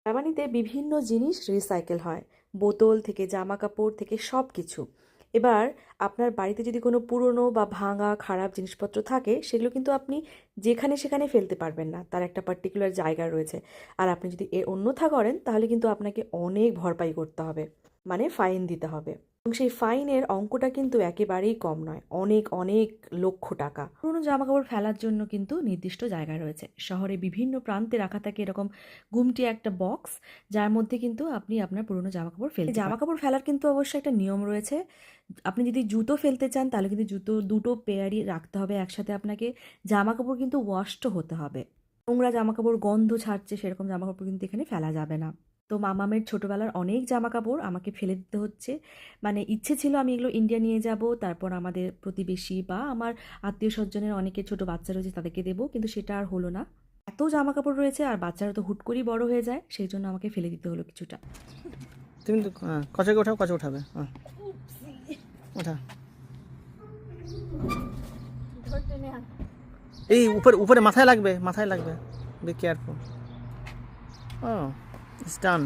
জার্মানিতে বিভিন্ন জিনিস রিসাইকেল হয়, বোতল থেকে জামা কাপড় থেকে সব কিছু। এবার আপনার বাড়িতে যদি কোনো পুরনো বা ভাঙা খারাপ জিনিসপত্র থাকে, সেগুলো কিন্তু আপনি যেখানে সেখানে ফেলতে পারবেন না, তার একটা পার্টিকুলার জায়গা রয়েছে। আর আপনি যদি এর অন্যথা করেন তাহলে কিন্তু আপনাকে অনেক ভরপাই করতে হবে, মানে ফাইন দিতে হবে। এবং সেই ফাইনের অঙ্কটা কিন্তু একেবারেই কম নয়, অনেক অনেক লক্ষ টাকা। পুরনো জামাকাপড় ফেলার জন্য কিন্তু নির্দিষ্ট জায়গা রয়েছে, শহরে বিভিন্ন প্রান্তে রাখা থাকে এরকম গুমটি একটা বক্স, যার মধ্যে কিন্তু আপনি আপনার পুরনো জামাকাপড় ফেলতে পারেন। জামাকাপড় ফেলার কিন্তু অবশ্যই একটা নিয়ম রয়েছে। আপনি যদি জুতো ফেলতে চান তাহলে কিন্তু জুতো দুটো পেয়ারই রাখতে হবে একসাথে। আপনাকে জামাকাপড় কিন্তু ওয়াশড হতে হবে। নোংরা জামাকাপড় গন্ধ ছাড়ছে সেরকম জামাকাপড় কিন্তু এখানে ফেলা যাবে না। তো মামামের ছোটোবেলার অনেক জামাকাপড় আমাকে ফেলে দিতে হচ্ছে। মানে ইচ্ছে ছিল আমি এগুলো ইন্ডিয়া নিয়ে যাব, তারপর আমাদের প্রতিবেশী বা আমার আত্মীয় স্বজনের অনেকে ছোটো বাচ্চা রয়েছে তাদেরকে দেবো, কিন্তু সেটা আর হলো না। এত জামা কাপড় রয়েছে আর বাচ্চারা তো হুট করেই বড় হয়ে যায়, সেই জন্য আমাকে ফেলে দিতে হলো কিছুটা। তুমি তো কচাকে ওঠাও, কচা উঠাবে। ওঠা। এই উপরে উপরে মাথায় লাগবে, মাথায় লাগবে। Be careful. Oh it's done.